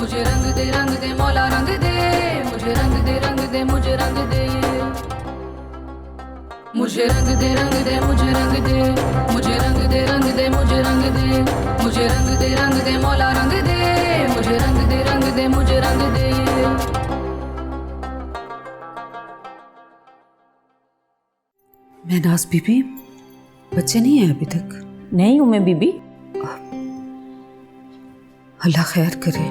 मुझे रंग दे मौला रंग दे, मुझे रंग दे मुझे रंग दे, मुझे रंग दे मुझे रंग दे, मुझे रंग दे मुझे रंग दे, मुझे रंग दे मौला रंग दे, मुझे रंग दे मुझे रंग दे। महनाज बीबी, बच्चे नहीं है अभी तक? नहीं हूं मैं बीबी। अल्लाह खैर करे।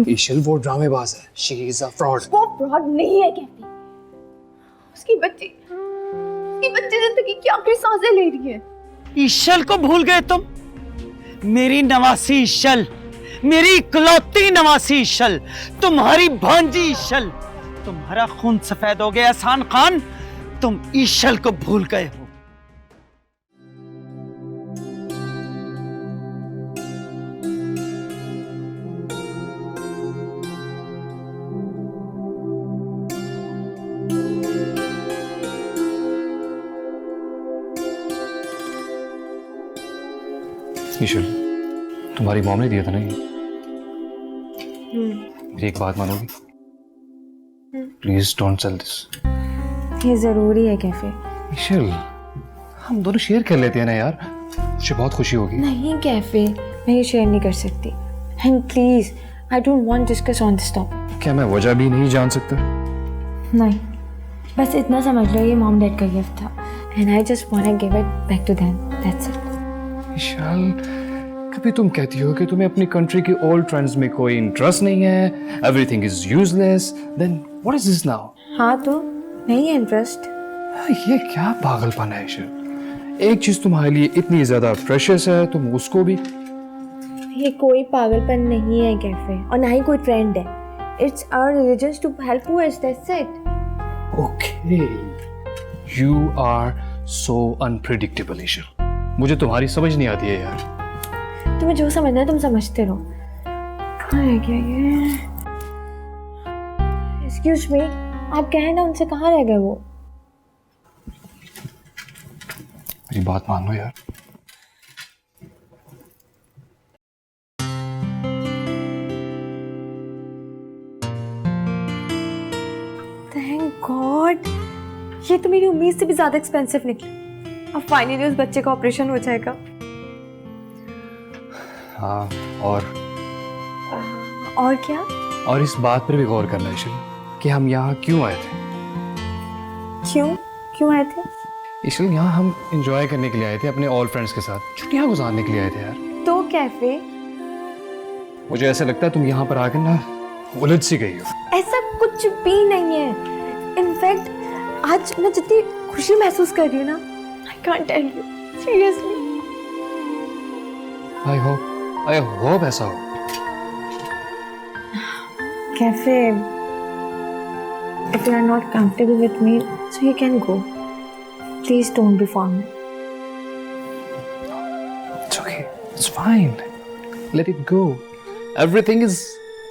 ईशल वो ड्रामेबाज है। She is a fraud. वो फ्रॉड नहीं है कहती। उसकी बच्ची जिंदगी की आखिरी सांसें ले रही है। ईशल को भूल गए तुम? मेरी नवासी ईशल, मेरी इकलौती नवासी ईशल, तुम्हारी भांजी ईशल। तुम्हारा खून सफेद हो गया एहसान खान, तुम ईशल को भूल गए हो। ईशल, तुम्हारी मॉम ने दिया था ना ये? मेरी एक बात मानोगी? Please don't sell this. ये जरूरी है कैफे। ईशल, हम दोनों शेयर कर लेते हैं ना यार, मुझे बहुत खुशी होगी। नहीं कैफे, मैं ये शेयर नहीं कर सकती। And please, I don't want discuss on this topic. क्या मैं वजह भी नहीं जान सकता? नहीं, बस इतना समझ लो ये मॉम डैड का गिफ्ट था and I just want to give it back to them, that's it. Ishal, कभी तुम कहती हो कि तुम्हें अपनी कंट्री के ओल्ड ट्रेंड्स में कोई इंटरेस्ट नहीं है, everything is useless, then what is this now? हाँ तो नहीं है इंटरेस्ट। ये क्या पागलपन है ईशल? एक चीज तुम्हारे लिए इतनी ज्यादा प्रेशियस है, तुम उसको भी। ये कोई पागलपन नहीं है कैफे, और ना ही कोई ट्रेंड है। It's our religion to help poors, that's it. Okay, you are so unpredictable Ishal. मुझे तुम्हारी समझ नहीं आती है यार। तुम्हें जो समझना है तुम समझते रहो। कहाँ रह गया ये? एक्सक्यूज मी, आप कहे ना उनसे, कहाँ रह गए वो? मेरी बात मान लो यार। थैंक गॉड, ये तो मेरी उम्मीद से भी ज्यादा एक्सपेंसिव निकला। अब फाइनली उस बच्चे का ऑपरेशन हो जाएगा। हाँ, और क्या? और इस बात पर भी गौर करना ईशल कि हम यहाँ क्यों आए थे। क्यों आए थे? ईशल, यहाँ हम एंजॉय करने के लिए आए थे, अपने ऑल फ्रेंड्स के साथ छुट्टियाँ गुजारने के लिए आए थे यार। तो कैफे? मुझे ऐसा लगता है तुम यहाँ पर आकर ना उलझ सी गई हो। ऐसा कुछ भी नहीं है। इनफैक्ट आज मैं जितनी खुशी महसूस कर रही हूँ ना, I can't tell you, seriously. I hope ऐसा हो। Cafe, if you are not comfortable with me, so you can go. Please don't be formal. It's okay. It's fine. Let it go. Everything is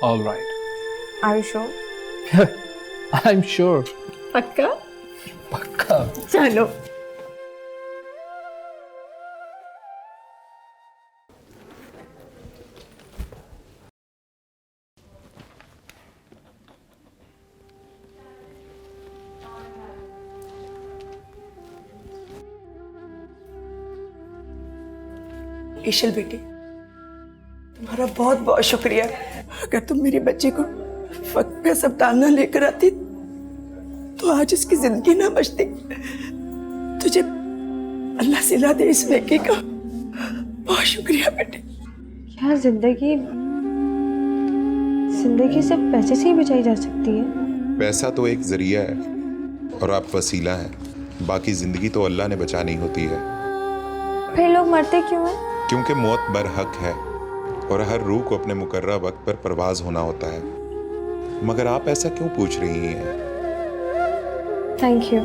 all right. Are you sure? I'm sure. पक्का? पक्का। चलो। ईशल बेटी, तुम्हारा बहुत बहुत शुक्रिया। अगर तुम मेरी बच्ची को वक्त पे अस्पताल ना लेकर आती तो आज इसकी जिंदगी ना बचती। तुझे अल्लाह सिला दे इस नेकी का। बहुत शुक्रिया बेटी। क्या जिंदगी सिर्फ पैसे से ही बचाई जा सकती है? पैसा तो एक जरिया है और आप वसीला हैं। बाकी जिंदगी तो अल्लाह ने बचानी होती है। फिर लोग मरते क्यों हैं? क्योंकि मौत बरहक है और हर रूह को अपने मुकर्रर वक्त पर परवाज होना होता है। मगर आप ऐसा क्यों पूछ रही हैं? Thank you.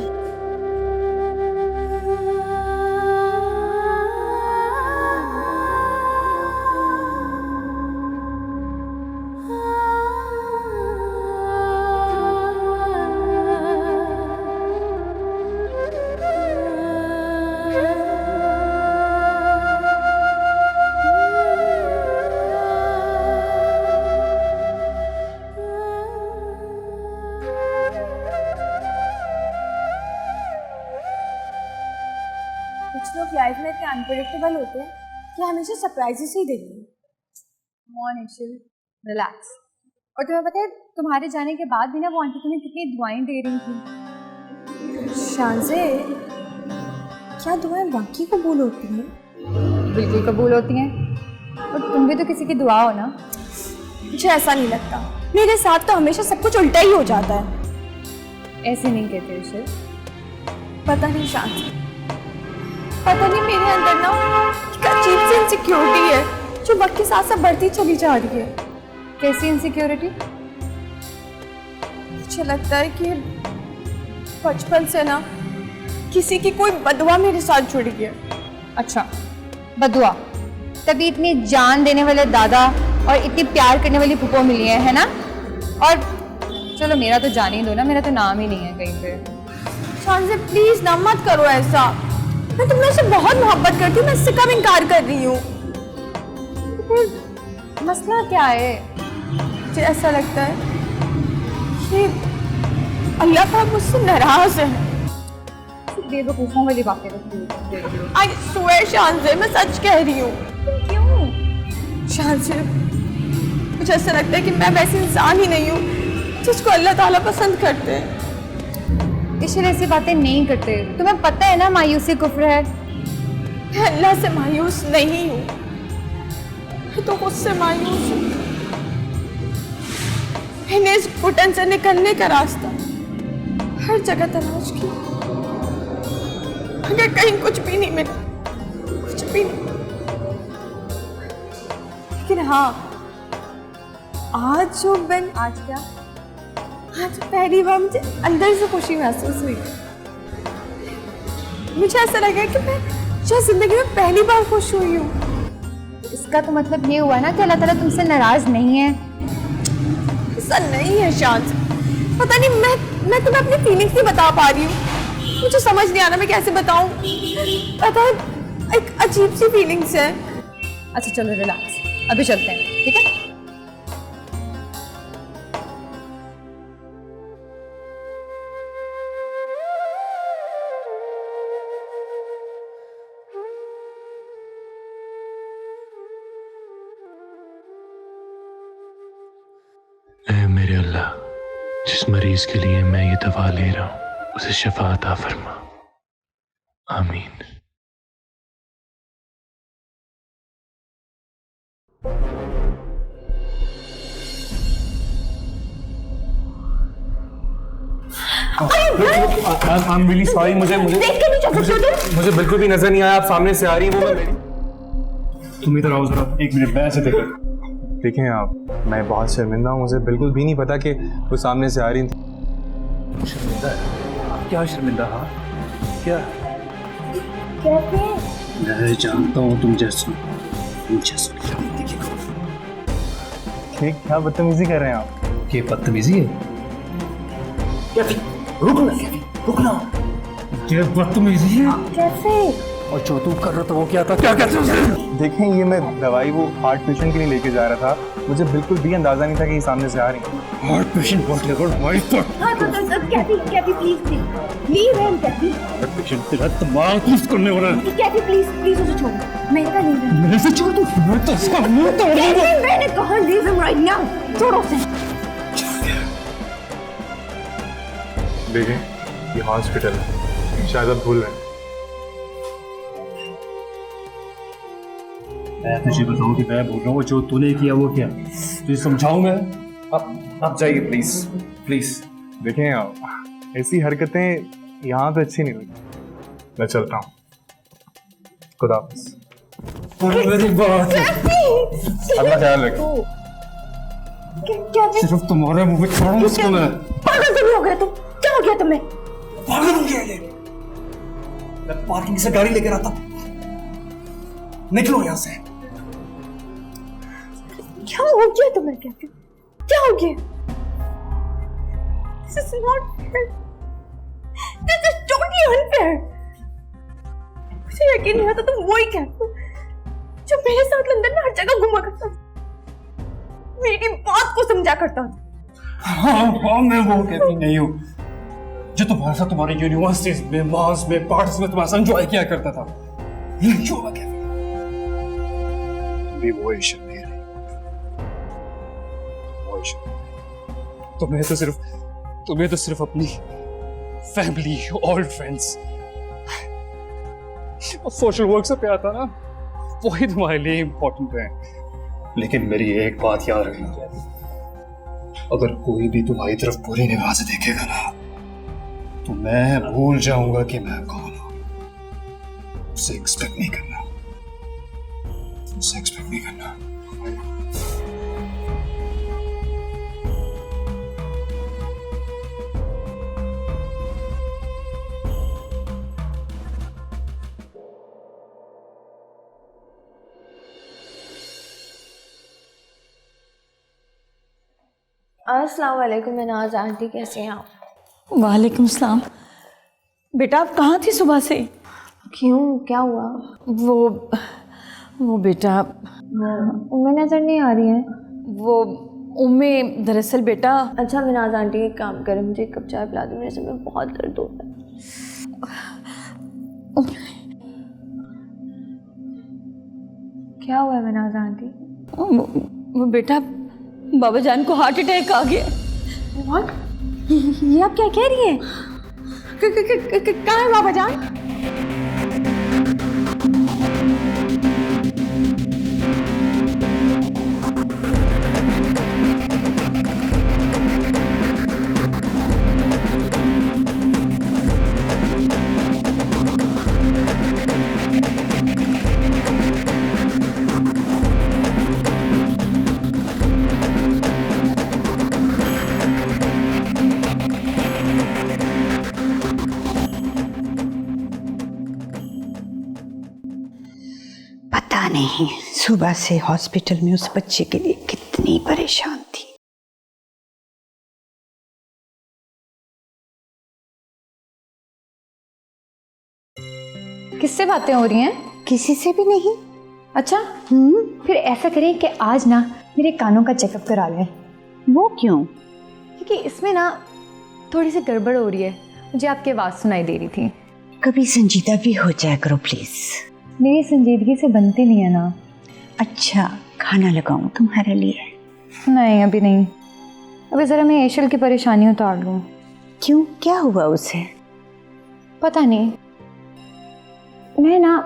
कुछ लोग लाइफ में इतने अनप्रेडिक्टेबल होते हैं कि हमेशा सरप्राइजेस ही देते हैं। मॉन इशिल, रिलैक्स। और तुम्हें पता है तुम्हारे जाने के बाद भी ना वो आंटी तुम्हें कितनी दुआएं दे रही थी। शांजे, क्या दुआएं बाकी कबूल होती हैं? बिल्कुल कबूल होती हैं। और तुम भी तो किसी की दुआ हो ना। मुझे ऐसा नहीं लगता, मेरे साथ तो हमेशा सब कुछ उल्टा ही हो जाता है। ऐसे नहीं कहते इशिल। पता नहीं शांति, पता नहीं मेरे अंदर ना एक अजीब सी इनसिक्योरिटी है जो वक्त के साथ साथ बढ़ती चली जा रही है। कैसी इनसिक्योरिटी? मुझे लगता है कि बचपन से ना किसी की कोई बदुआ मेरे साथ जुड़ी है। अच्छा, बदुआ। तभी इतनी जान देने वाले दादा और इतनी प्यार करने वाली फूफो मिली है ना? और चलो मेरा तो जान ही दो ना, मेरा तो नाम ही नहीं है कहीं पे। शांति प्लीज ना मत करो ऐसा, मैं तुमसे बहुत मोहब्बत करती हूँ, मैं इससे कब इनकार कर रही हूँ? मसला क्या है? मुझे ऐसा लगता है कि अल्लाह पाक मुझसे नाराज है। बेवकूफ़ों वाली बातें करती हूँ। आई स्वेयर शांति, मैं सच कह रही हूँ। क्यों? शांति, मुझे ऐसा लगता है कि मैं वैसे इंसान ही नहीं हूँ जिसको अल्लाह ताला पसंद करते हैं। इशिल ऐसी बातें नहीं करते, तुम्हें पता है ना मायूसी कुफ्र है। मैं अल्लाह से मायूस नहीं हूँ, मैं तो खुद से मायूस हूँ। मैंने इस घुटन से निकलने का रास्ता हर जगह तलाश किया, मगर कहीं कुछ भी नहीं मिला, कुछ भी नहीं। लेकिन हाँ, आज जो मैं आज क्या आज पहली बार मुझे अंदर से खुशी महसूस हुई। मुझे ऐसा लगा कि मैं शायद जिंदगी में पहली बार खुश हुई हूँ। इसका तो मतलब ये हुआ ना कि अल्लाह ताला तुमसे नाराज नहीं है। ऐसा नहीं है शांत, पता नहीं मैं तुम्हें अपनी फीलिंग्स नहीं बता पा रही हूँ, मुझे समझ नहीं आ रहा मैं कैसे बताऊँ। पता है एक अजीब सी फीलिंग्स है। अच्छा चलो रिलैक्स, अभी चलते हैं, ठीक है? ऐ मेरे अल्लाह, जिस मरीज के लिए मैं ये दवा ले रहा हूं उसे शिफा अता फरमा। आमीन। I'm really sorry, मुझे बिल्कुल भी नजर नहीं आया, आप सामने से आ रही हैं। वो मैं तुम इधर आओ जरा, एक मिनट मैं ऐसे देखें आप, मैं बहुत शर्मिंदा हूँ, मुझे बिल्कुल भी नहीं पता कि वो सामने से आ रही थी। शर्मिंदा है? आप क्या शर्मिंदा? हाँ क्या? मैं जानता हूँ तुम जैसा क्या बदतमीजी कर रहे हैं आप? ये बदतमीजी है? रुकना, ये बदतमीजी है। कैसे? और जो तू कर रहा था वो क्या था? क्या कहते उसे? देखें, ये मैं दवाई वो हार्ट पेशेंट के लिए लेके जा रहा था, मुझे बिल्कुल भी अंदाजा नहीं था कि ये सामने से आ रही है। हार्ट पेशेंट बहुत लेवल माय फट। हाँ Kaifi please Kaifi. Heart patient तेरा दिमाग टूट करने वाला है। कैफी प्लीज उसे छोड़, मेरे का नहीं। मेरे से छोड़ दो, मैं तो इसका मुंह तोड़ दूंगा। मैंने कहा लीव हिम राइट नाउ, छोड़ो उसे। देखें, ये हॉस्पिटल है, शायद आप भूल रहे हैं। मैं तुझे बताऊं कि मैं बोल रहा हूँ, जो तूने किया वो क्या तुझे समझाऊं मैं? आप जाइए प्लीज प्लीज। देखें आप, ऐसी हरकतें यहाँ पे अच्छी नहीं लगती, मैं चलता हूँ। खुदा हाफिज़। मेरी बात अपना ख्याल रखो। सिर्फ तुम्हारे मुंह में छोड़ूंगा इसको मैं। पागल तो नहीं हो गया तुम? क्या हो गया तुम्हें? पागल हो गया ये? मैं पार्किंग से गाड़ी लेकर आता, निकलो यहाँ से। क्या हो गया तुम्हें? क्या हो गया? This is not fair. This is totally unfair. मुझे यकीन नहीं आता तुम वही कहते हो जो मेरे साथ लंदन में हर जगह घुमा करता था, मेरी बात को समझा करता था। हाँ, मैं वो कहती नहीं हूँ जो तुम्हारे साथ तुम्हारी यूनिवर्सिटीज में, मॉल्स में, पार्टीज में तुम्हारे साथ एंजॉय किया करता था। You are Kevin. तुम भी वो ईशल नहीं रही। वो ईशल। तुम्हें तो सिर्फ अपनी फैमिली, ओल्ड फ्रेंड्स और सोशल वर्क से प्यार था ना, वही तुम्हारे लिए इम्पोर्टेंट है। लेकिन मेरी एक बात याद रखना, अगर कोई भी तुम्हारी तरफ बुरी निगाह से देखेगा ना, तो मैं भूल जाऊंगा कि मैं कौन हूं। उसे एक्सपेक्ट नहीं करना, उसे एक्सपेक्ट नहीं करना। अस्सलाम वालेकुम मनाज आंटी, कैसे हैं आप? वालेकुम सलाम। बेटा आप कहाँ थी सुबह से? क्यों, क्या हुआ? वो बेटा उम्में नजर नहीं आ रही है। वो उम्में दरअसल बेटा। अच्छा मनाज आंटी एक काम करें, मुझे एक कप चाय पिला दो, मेरे सर में बहुत दर्द होता है। क्या हुआ है मनाज आंटी? वो बेटा बाबा जान को हार्ट अटैक आ गया। What? ये आप क्या कह रही हैं? कहाँ है बाबा जान? पता नहीं सुबह से हॉस्पिटल में उस बच्चे के लिए कितनी परेशान थी। किससे बातें हो रही हैं? किसी से भी नहीं। अच्छा फिर ऐसा करें कि आज ना मेरे कानों का चेकअप करा लें। वो क्यों? क्योंकि इसमें ना थोड़ी सी गड़बड़ हो रही है, मुझे आपकी आवाज़ सुनाई दे रही थी। कभी संजीदा भी हो जाया करो प्लीज। मेरी संजीदगी से बनती नहीं है ना। अच्छा खाना लगाऊं तुम्हारे लिए? नहीं अभी नहीं, अभी ज़रा मैं एशल की परेशानी उतार लूँ। क्यों, क्या हुआ उसे? पता नहीं, मैं ना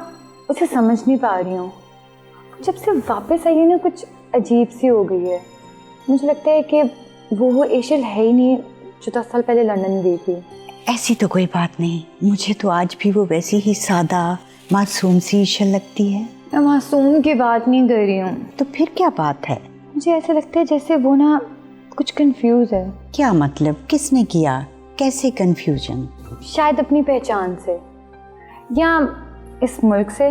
उसे समझ नहीं पा रही हूँ। जब से वापस आई है ना कुछ अजीब सी हो गई है। मुझे लगता है कि वो एशल है ही नहीं जो 10 साल पहले लंदन गई थी। ऐसी तो कोई बात नहीं, मुझे तो आज भी वो वैसी ही सादा मासूम सी ईशल लगती है। मैं मासूम की बात नहीं कर रही हूँ। तो फिर क्या बात है? मुझे ऐसा लगता है जैसे वो ना कुछ कंफ्यूज है। क्या मतलब, किसने किया, कैसे कंफ्यूजन? शायद अपनी पहचान से या इस मुल्क से,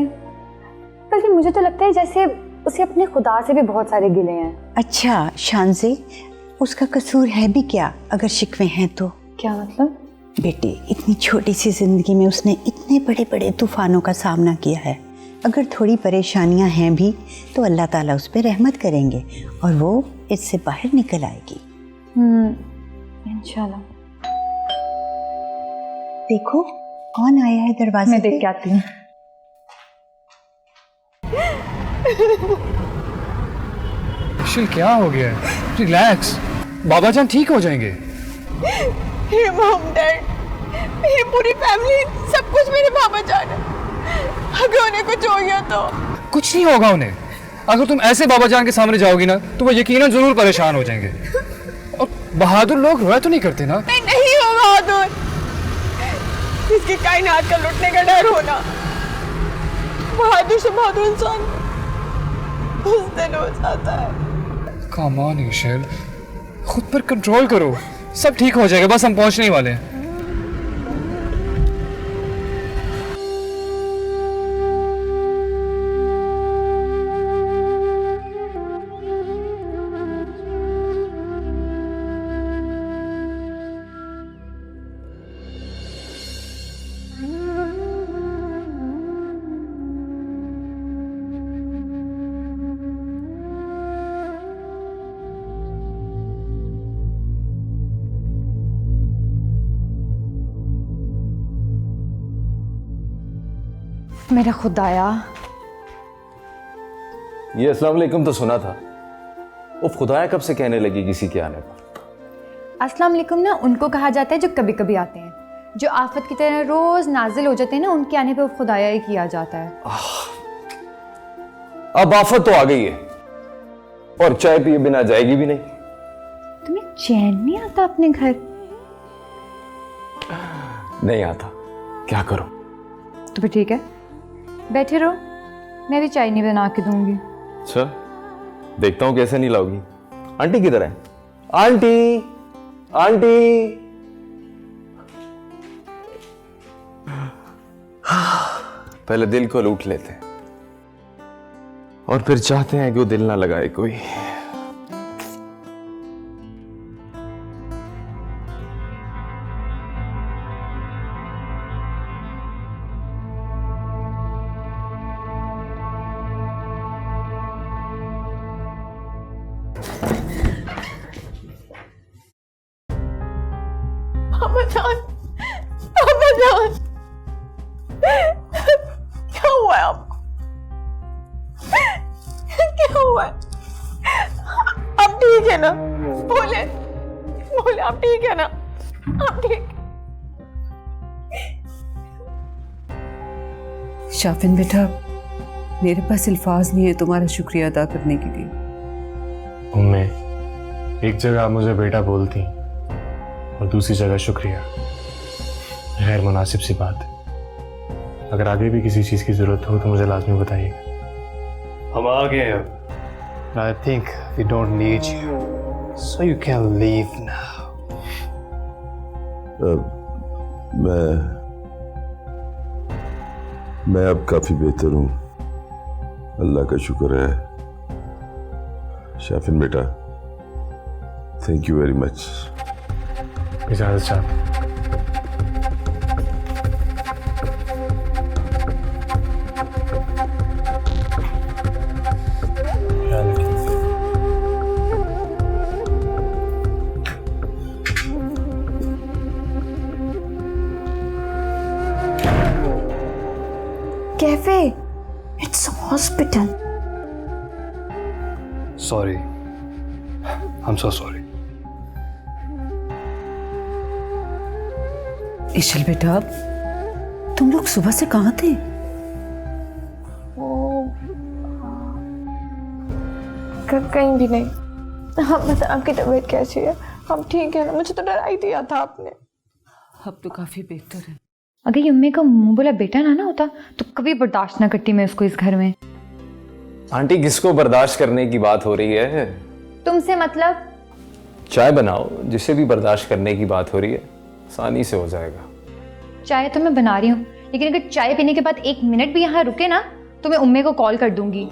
बल्कि मुझे तो लगता है जैसे उसे अपने खुदा से भी बहुत सारे गिले हैं। अच्छा शानज़े, उसका कसूर है भी क्या अगर शिकवे हैं तो? क्या मतलब? बेटे इतनी छोटी सी जिंदगी में उसने इतने बड़े बड़े तूफानों का सामना किया है। अगर थोड़ी परेशानियां हैं भी तो अल्लाह ताला उस पर रहमत करेंगे और वो इससे बाहर निकल आएगी। इंशाल्लाह। देखो कौन आया है दरवाजे मैं पे? देख के आती हूँ। ईशल क्या हो गया है? रिलैक्स, बाबा जान ठीक हो जाएंगे। हे मॉम डैड, मेरी पूरी फैमिली, सब कुछ मेरे बाबा जान है। अगर उन्हें कुछ हो गया तो? कुछ नहीं होगा उन्हें। अगर तुम ऐसे बाबा जान के सामने जाओगी ना तो वो यकीनन जरूर परेशान हो जाएंगे। और बहादुर लोग रोया तो नहीं करते ना। नहीं हो बहादुर, इसकी कायनात का लुटने का डर होना। बहादुर से बहादुर इंसान उस दिन हो जाता है। कम ऑन ईशल, खुद पर कंट्रोल करो, सब ठीक हो जाएगा, बस हम पहुंचने ही वाले हैं। मेरा खुदाया। ये अस्सलाम वालेकुम तो सुना था, वो खुदाया कब से कहने लगी किसी के आने पर? अस्सलाम वालेकुम ना उनको कहा जाता है जो कभी कभी आते हैं, जो आफत की तरह रोज नाजिल हो जाते हैं ना, उनके आने पे खुदाया ही किया जाता है। अब आफत तो आ गई है और चाय पिए बिना जाएगी भी नहीं। तुम्हें चैन नहीं आता अपने घर? नहीं आता, क्या करूं? तो फिर ठीक है, बैठे रहो, मैं भी चाय नहीं बना के दूंगी। अच्छा, देखता हूं कैसे नहीं लाओगी। आंटी किधर है? Aunty, aunty. पहले दिल को लूट लेते हैं और फिर चाहते हैं कि वो दिल ना लगाए कोई। पापा जान, क्या हुआ है आपको? क्या हुआ है? आप ठीक है ना? बोले बोले, आप ठीक है ना? आप ठीक? शाफिन बेटा, मेरे पास अल्फाज नहीं है तुम्हारा शुक्रिया अदा करने के लिए। उम्मे, एक जगह आप मुझे बेटा बोलती और दूसरी जगह शुक्रिया, गैर मुनासिब सी बात है। अगर आगे भी किसी चीज़ की ज़रूरत हो तो मुझे लाजमी बताइएगा। हम आ गए अब। I think we don't need you, so you can leave now. मैं अब काफ़ी बेहतर हूँ, अल्लाह का शुक्र है। शाफिन बेटा, थैंक यू वेरी मच। इजाज़त चाहता हूँ। Cafe, it's hospital. Sorry, I am so sorry. Ishal बेटा, तुम लोग सुबह से कहाँ थे? कहीं भी नहीं। हाँ, बस आपकी तबीयत कैसी है? हम ठीक है ना? मुझे तो डरा ही दिया था आपने। अब तो काफी बेहतर है। अगर ये अम्मी का मुंह बोला बेटा ना होता तो कभी बर्दाश्त ना करती मैं उसको इस घर में। आंटी, किसको बर्दाश्त करने की बात हो रही है? तुमसे मतलब? चाय बनाओ, जिसे भी बर्दाश्त करने की बात हो रही है आसानी से हो जाएगा। चाय तो मैं बना रही हूँ, लेकिन अगर चाय पीने के बाद 1 मिनट भी यहाँ रुके ना तो मैं उम्मी को कॉल कर दूंगी।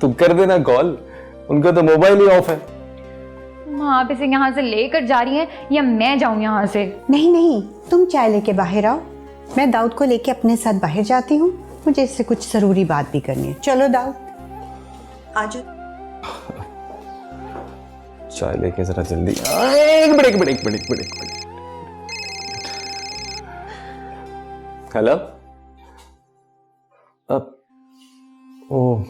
तुम कर देना कॉल, उनका तो मोबाइल ही ऑफ है। आप इसे यहाँ से लेकर जा रही हैं या मैं जाऊँ यहाँ से? नहीं नहीं, तुम चाय लेके बाहर आओ, मैं दाऊद को लेके अपने साथ बाहर जाती हूँ। मुझे इससे कुछ जरूरी बात भी करनी है। चलो दाऊद, आ जाओ। चाय लेके जरा जल्दी। एक मिनट। हेलो। अब ओ,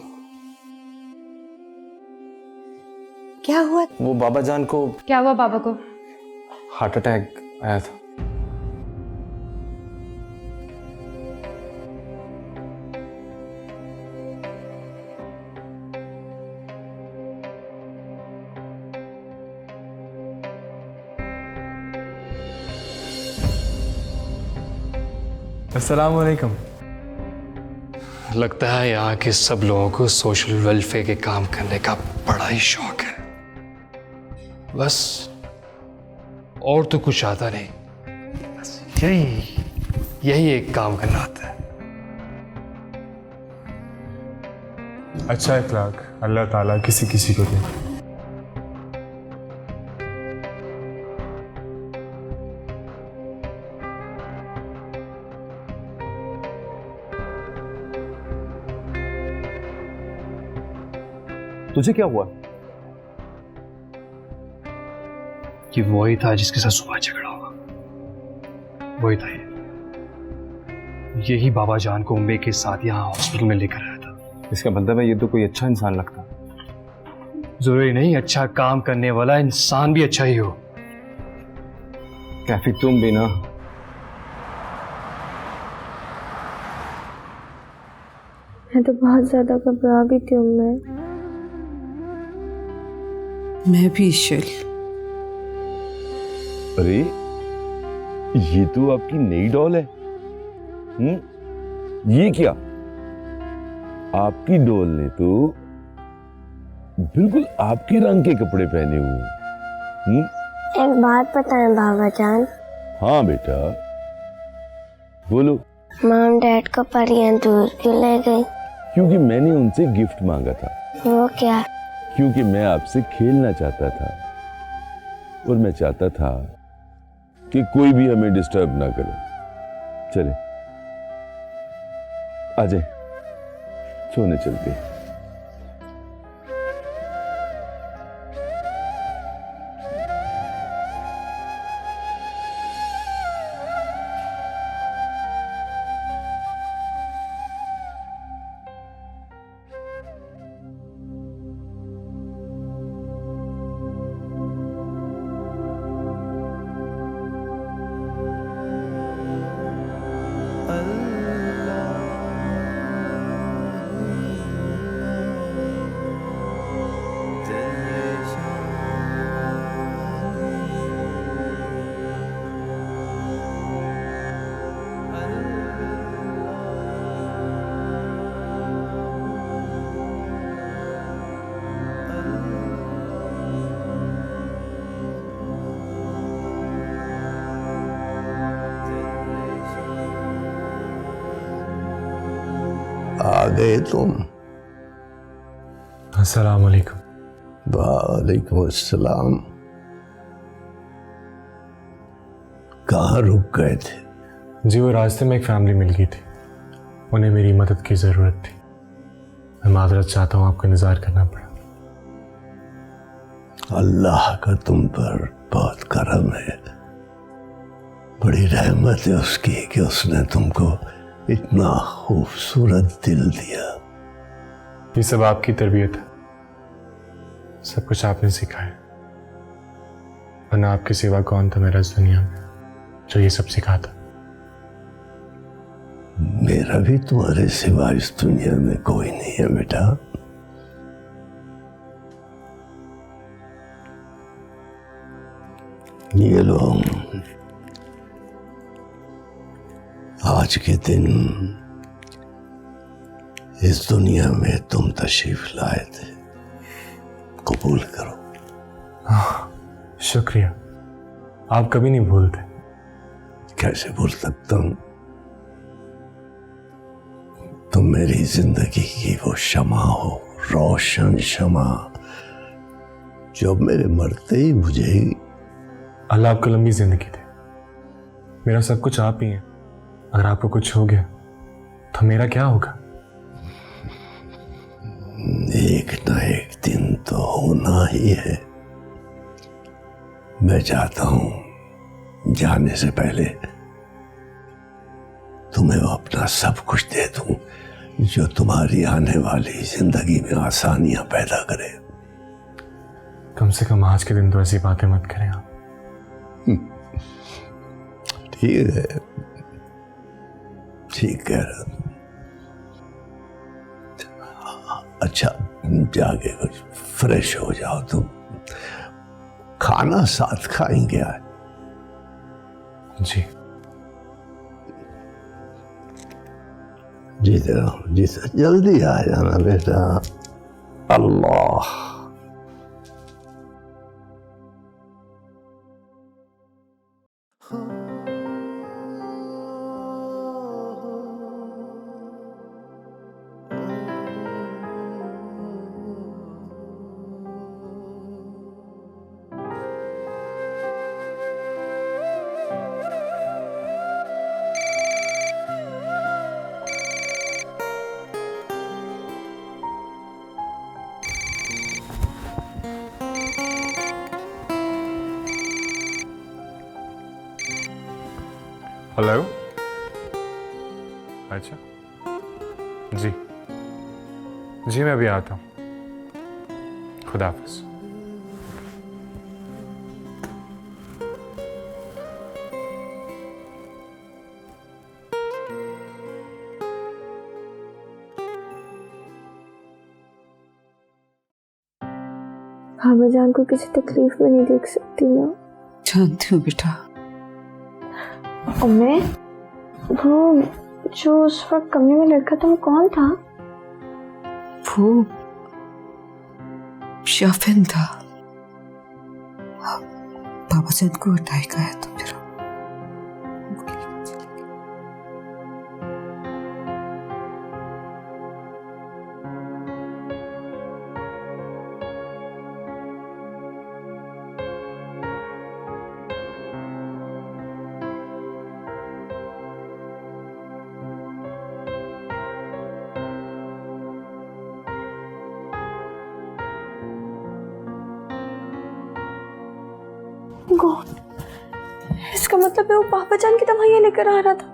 क्या हुआ? वो बाबा जान को। क्या हुआ बाबा को? हार्ट अटैक आया था। अस्सलाम वालेकुम। लगता है यहाँ के सब लोगों को सोशल वेलफेयर के काम करने का बड़ा ही शौक है, बस और तो कुछ आता नहीं, बस यही एक काम करना आता है। अच्छा इखलाक अल्लाह ताला किसी किसी को दे। तुझे क्या हुआ? कि वही था जिसके साथ सुबह झगड़ा हुआ, वही था ये। यही बाबा जान को उम्मे के साथ यहाँ हॉस्पिटल में लेकर आया था। इसका मतलब है ये तो कोई अच्छा इंसान लगता। जरूरी नहीं अच्छा काम करने वाला इंसान भी अच्छा ही हो। कैफी तुम भी ना। मैं तो बहुत ज्यादा घबरा गई थी उम्मे। मैं भी ईशल। अरे ये तो आपकी नई डॉल है। ये क्या? आपकी डॉल ने तो बिल्कुल आपके रंग के कपड़े पहने हुए। एक बात पता है बाबा जान? हाँ बेटा बोलो। मॉम डैड को परियां दूर क्यों ले गई? क्योंकि मैंने उनसे गिफ्ट मांगा था। वो क्या? क्योंकि मैं आपसे खेलना चाहता था और मैं चाहता था कि कोई भी हमें डिस्टर्ब ना करे। चले आ जाए, सोने चलते हैं। आ गए तुम? अस्सलाम वालेकुम। वालेकुम अस्सलाम। कहाँ रुक गए थे? जी वो रास्ते में एक फैमिली मिल गई थी, उन्हें मेरी मदद की ज़रूरत थी। मैं माजरत चाहता हूँ, आपको इंतज़ार करना पड़ा। अल्लाह का तुम पर बहुत करम है, बड़ी रहमत है उसकी कि उसने तुमको इतना खूबसूरत दिल दिया। ये सब आपकी तरबियत है, सब कुछ आपने सिखाया, वरना आपके सिवा कौन था मेरा इस दुनिया में जो ये सब सिखाता। मेरा भी तुम्हारे सिवा इस दुनिया में कोई नहीं है बेटा। ये लो, आज के दिन इस दुनिया में तुम तशरीफ लाए थे, कबूल करो। शुक्रिया, आप कभी नहीं भूलते। कैसे भूल सकता हूं? तुम मेरी जिंदगी की वो शमा हो, रोशन शमा, जो मेरे मरते ही मुझे। अल्लाह आपको लंबी जिंदगी दे। मेरा सब कुछ आप ही है, अगर आपको कुछ हो गया तो मेरा क्या होगा? एक ना एक दिन तो होना ही है। मैं चाहता हूं जाने से पहले तुम्हें वो अपना सब कुछ दे दूं जो तुम्हारी आने वाली जिंदगी में आसानियां पैदा करे। कम से कम आज के दिन तो ऐसी बातें मत करें आप। ठीक है, ठीक कह रहा। अच्छा जाके कुछ फ्रेश हो जाओ, तुम खाना साथ खाएंगे आज? जी जी जल्दी आ जाना बेटा। अल्लाह हेलो, अच्छा जी जी, मैं अभी आता हूँ। खुदा हाफिज। भाभी जान को किसी तकलीफ में नहीं देख सकती ना। जानती हूँ बेटा। अम्मे, वो जो उस वक्त कमरे में लड़का था वो कौन था? वो शाफिन था। बाबा से उनको हटाएगा है तो फिर गॉड, इसका मतलब है वो पापा जान की दवाइयाँ लेकर आ रहा था।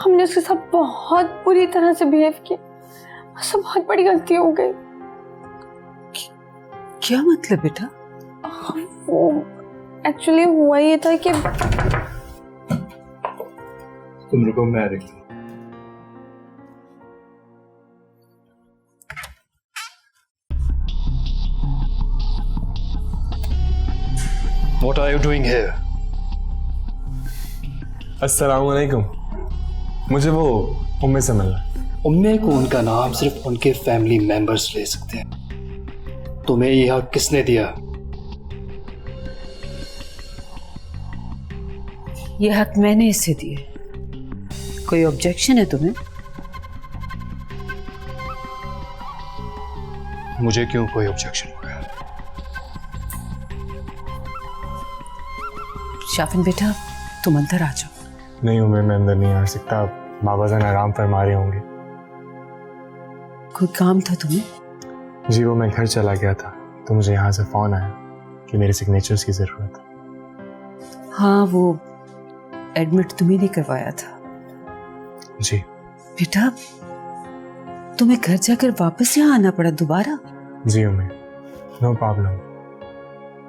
हमने उसके साथ बहुत बुरी तरह से बिहेव किया। मुझसे बहुत बड़ी गलती हो गई। क्या मतलब बेटा? वो एक्चुअली हुआ ये था कि तुम रुको, मैं देखता हूँ। What are you doing here? अस्सलाम वालेकुम। मुझे वो उम्मे से मिलना है। उम्मे को उनका नाम सिर्फ उनके फैमिली मेंबर्स ले सकते हैं। तुम्हें यह हक किसने दिया? यह हक मैंने इसे दिए। कोई ऑब्जेक्शन है तुम्हें? मुझे क्यों कोई ऑब्जेक्शन होगा? शाफिन बेटा, तुम अंदर आ जाओ। नहीं उम्मे, मैं अंदर नहीं आ सकता। बाबा जान आराम फरमा रहे होंगे। कोई काम था तुम्हें? जी वो मैं घर चला गया था तो मुझे यहाँ से फोन आया कि मेरे सिग्नेचर्स की जरूरत है। हाँ, वो एडमिट तुम्ही ने करवाया था। जी बेटा, तुम्हें घर जाकर वापस यहाँ आना पड़ा दोबारा? जी उम्मे, नो प्रॉब्लम।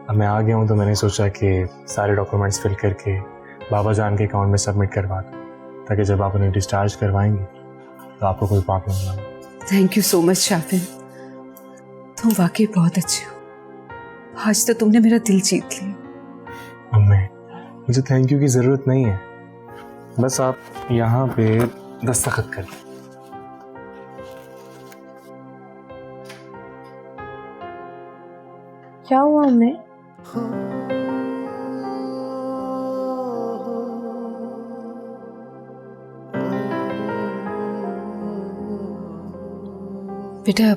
अब मैं आ गया हूँ तो मैंने सोचा कि सारे डॉक्यूमेंट्स फिल करके बाबा जान के अकाउंट में सबमिट करवा दूँ, ताकि जब आप उन्हें डिस्चार्ज करवाएंगे तो आपको कोई प्रॉब्लम ना हो। Thank you so much Shafin, तुम वाकई बहुत अच्छे हो। आज तो तुमने मेरा दिल जीत लिया। उम्मे, मुझे थैंक यू की ज़रूरत नहीं है, बस आप यहाँ पे दस्तखत कर दें। क्या हुआ हमें? बेटा,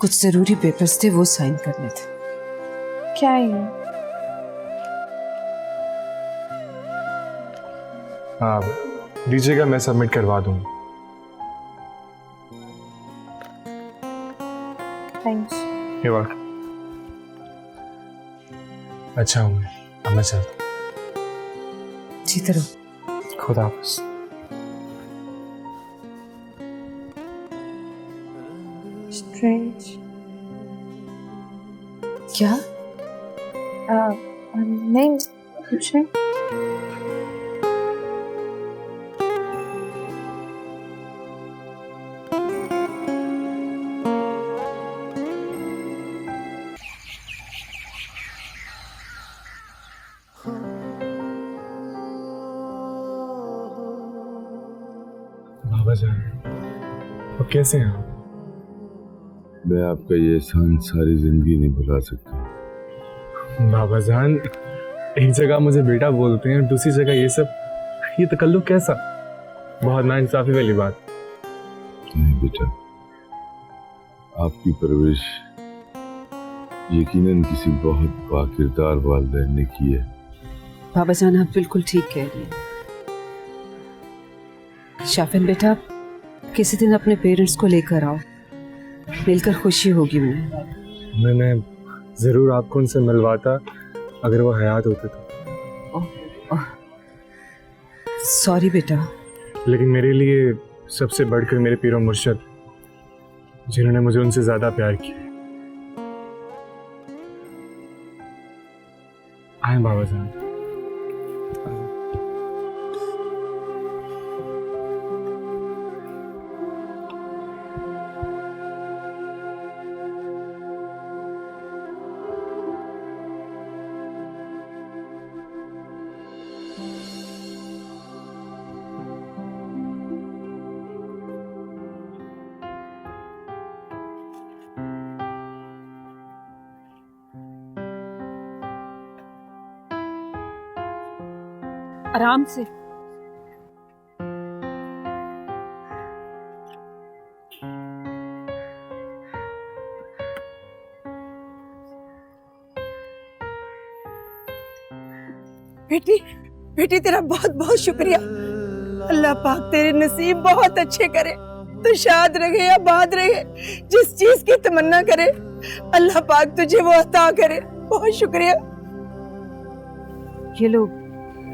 कुछ जरूरी पेपर्स थे, वो साइन करने थे। क्या है ये? हाँ दीजिएगा, मैं सबमिट करवा दूंगा। थैंक्स। You're welcome। अच्छा उम्मे, अब मैं चलता हूँ। जीते रहो। खुदा हाफिज। स्ट्रेंज। क्या? नहीं, कुछ नहीं। बाबा जान, अब कैसे हैं आप? मैं आपका ये एहसान सारी जिंदगी नहीं भुला सकता। बाबा जान, एक जगह मुझे बेटा बोलते हैं, दूसरी जगह ये सब, ये तकल्लुफ़ कैसा? बहुत नाइंसाफी वाली बात। नहीं बेटा, आपकी परवरिश यकीनन किसी बहुत बाकिरदार वालिदैन ने की है। बाबा जान, आप बिल्कुल ठीक कह रही हैं। शाफिन बेटा, किसी दिन अपने पेरेंट्स को लेकर आओ, मिलकर खुशी होगी मुझे। मैं ज़रूर आपको उनसे मिलवाता अगर वो हयात होते तो। सॉरी बेटा। लेकिन मेरे लिए सबसे बढ़कर मेरे पीरो मुर्शद, जिन्होंने मुझे उनसे ज्यादा प्यार किया। आए बाबा जान। आराम से। बेटी बेटी तेरा बहुत बहुत शुक्रिया। अल्लाह पाक तेरे नसीब बहुत अच्छे करे, तो शाद रहे या बाद रहे, जिस चीज की तमन्ना करे अल्लाह पाक तुझे वो अता करे। बहुत शुक्रिया। ये लो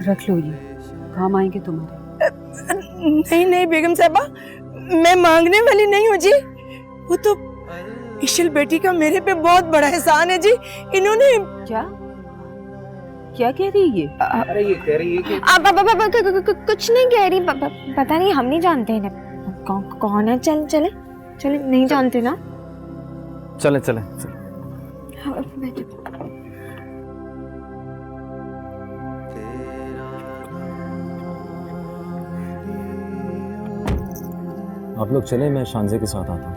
रख लो, ये काम आएंगे तुम्हारे। नहीं नहीं बेगम साहबा, मैं मांगने वाली नहीं हूँ जी। वो तो इशल बेटी का मेरे पे बहुत बड़ा एहसान है जी। इन्होंने क्या कह रही है ये? अरे ये कह रही है कि कुछ नहीं कह रही। पता नहीं, हम नहीं जानते हैं ना कौन है। चले नहीं जानते ना। चले चले आप लोग चले, मैं शानजे के साथ आता हूँ।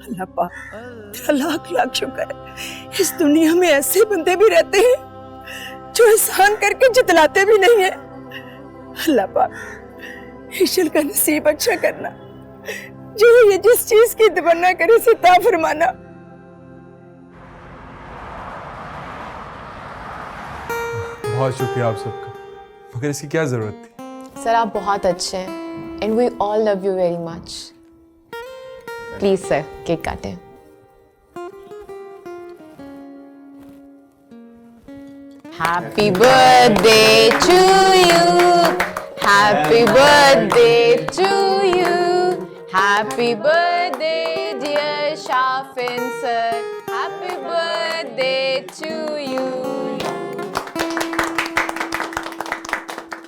अल्लाह पाक तेरा लाख लाख शुक्र है। इस दुनिया में ऐसे बंदे भी रहते हैं जो एहसान करके जितलाते भी नहीं है। अल्लाह पाक इशल का नसीब अच्छा करना, जो ये जिस चीज की तमन्ना करे उसे अता फरमाना। बहुत शुक्रिया आप सबका, मगर इसकी क्या जरूरत थी? सर आप बहुत अच्छे हैं and we all love you very much. Please sir cake काटें। Happy birthday to you, happy birthday to you, happy birthday dear Shafin sir, happy birthday to you.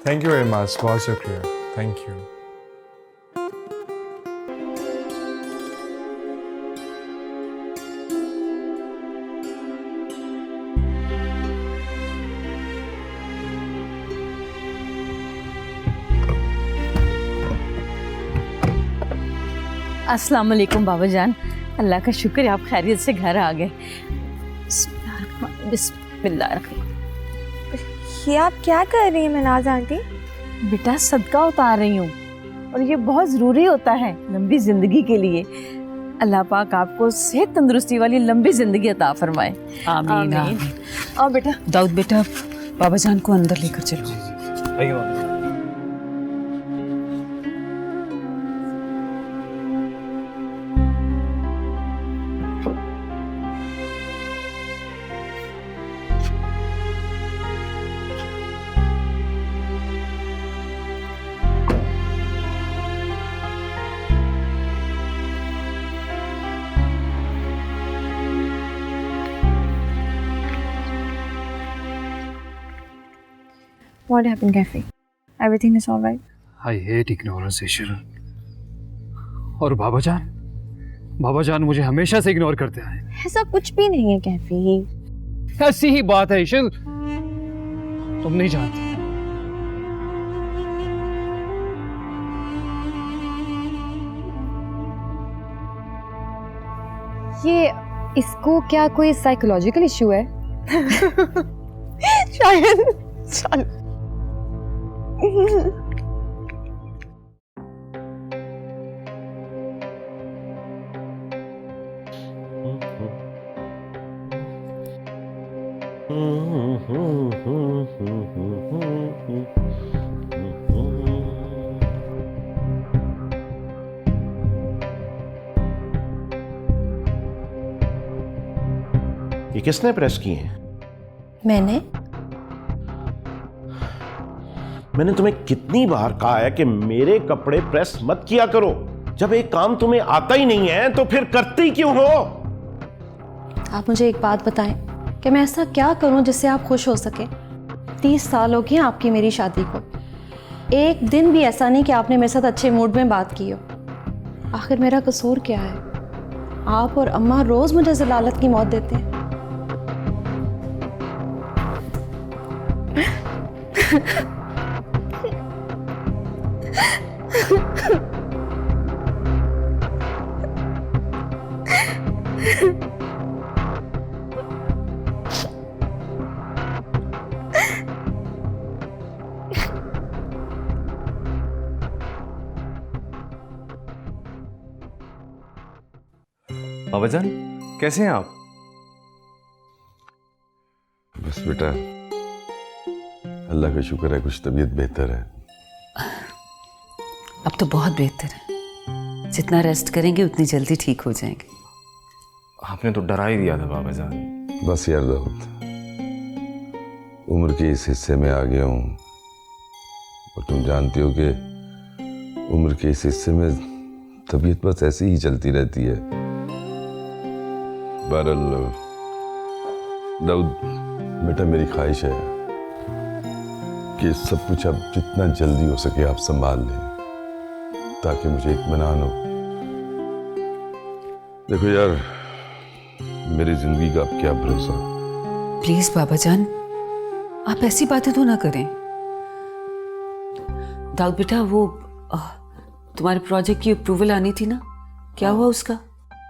Thank you very much, बहुत शुक्रिया, thank you. अस्सलाम वालेकुम बाबा जान। अल्लाह का शुक्र है आप खैरियत से घर आ गए। बिस्मिल्लाह। ये आप क्या कर रही हैं मनाज आंटी? बेटा सदका उतार रही हूँ, और ये बहुत ज़रूरी होता है लंबी ज़िंदगी के लिए। अल्लाह पाक आपको सेहत तंदुरुस्ती वाली लंबी ज़िंदगी अता फरमाए। आमीन आमीन। और बेटा दाऊद बेटा, बाबा जान को अंदर लेकर चलो। What happened, Cafe? Everything is all right? I hate ignorance, Ishal। और बाबा जान मुझे हमेशा से इग्नोर करते हैं। ऐसा कुछ भी नहीं है कैफी। ऐसी ही बात है इशल, तुम नहीं जानती। ये इसको क्या कोई साइकोलॉजिकल इशू है? शायद। चलो ये किसने प्रेस किए हैं? मैंने तुम्हें कितनी बार कहा है कि मेरे कपड़े प्रेस मत किया करो। जब एक काम तुम्हें आता ही नहीं है तो फिर करती क्यों हो? आप मुझे एक बात बताएं कि मैं ऐसा क्या करूं जिससे आप खुश हो सके। 30 साल हो गए आपकी मेरी शादी को, एक दिन भी ऐसा नहीं कि आपने मेरे साथ अच्छे मूड में बात की हो। आखिर मेरा कसूर क्या है? आप और अम्मा रोज मुझे जलालत की मौत देते हैं। बाबा जान, कैसे हैं आप? बस बेटा, अल्लाह का शुक्र है कुछ तबीयत बेहतर है। अब तो बहुत बेहतर है। जितना रेस्ट करेंगे उतनी जल्दी ठीक हो जाएंगे। आपने तो डरा ही दिया था बाबा जान। बस यार दाऊद, उम्र के इस हिस्से में आ गया हूँ और तुम जानती हो कि उम्र के इस हिस्से में तबीयत बस ऐसे ही चलती रहती है। बहरहाल दाऊद बेटा, मेरी ख्वाहिश है कि सब कुछ अब जितना जल्दी हो सके आप संभाल लें ताकि मुझे इत्मीनान हो। देखो यार, मेरी जिंदगी का अब क्या भरोसा। प्लीज बाबा जान, आप ऐसी बातें तो ना करें। दाऊद बेटा, वो तुम्हारे प्रोजेक्ट की अप्रूवल आनी थी ना, क्या हुआ उसका?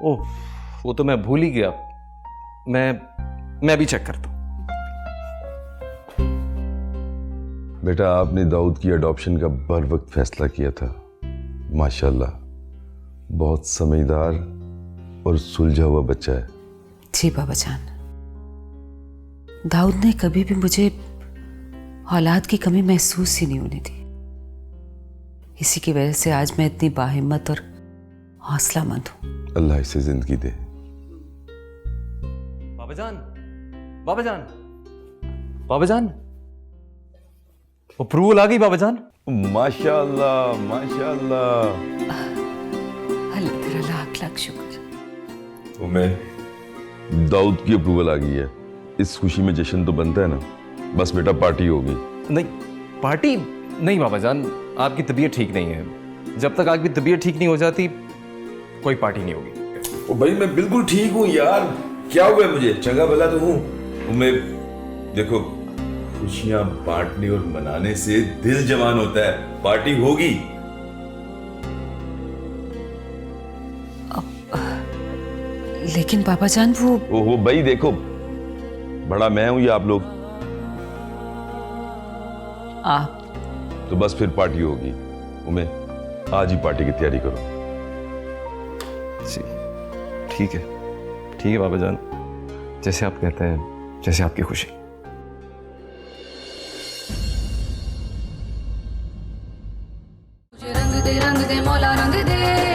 ओह, वो तो मैं भूल ही गया। मैं भी चेक करता हूँ। बेटा, आपने दाऊद की अडॉप्शन का बर वक्त फैसला किया था। माशाल्लाह, बहुत समझदार और सुलझा हुआ बच्चा है। जी बाबा जान, दाऊद ने कभी भी मुझे औलाद की कमी महसूस ही नहीं होने दी। इसी की वजह से आज मैं इतनी बाहिम्मत और हौसलामंद हूँ। अल्लाह इसे जिंदगी दे। बाबा जान, बाबा जान, बाबा जान, अप्रूवल आ गई बाबा जान। माशाल्लाह माशाल्लाह। अल्लाह तेरा लाख लाख शुक्र। उम्मीद दाऊद की अप्रूवल आ गई है। इस खुशी में जश्न तो बनता है ना। बस बेटा, पार्टी होगी। नहीं, पार्टी नहीं बाबा जान, आपकी तबीयत ठीक नहीं है। जब तक आपकी तबीयत ठीक नहीं हो जाती कोई पार्टी नहीं होगी। ओ भाई, मैं बिल्कुल ठीक हूँ यार। क्या हुआ है मुझे? चंगा भला तो हूँ। मैं देखो, खुशियां बांटने और मनाने से दिल जवान होता है। पार्टी होगी। लेकिन बाबा जान वो ओहो भाई, देखो, बड़ा मैं हूं या आप लोग? आप तो बस फिर पार्टी होगी। उमे, आज ही पार्टी की तैयारी करो। जी ठीक है, ठीक है बाबा जान, जैसे आप कहते हैं, जैसे आपकी खुशी। मुझे रंग दे मौला रंग दे।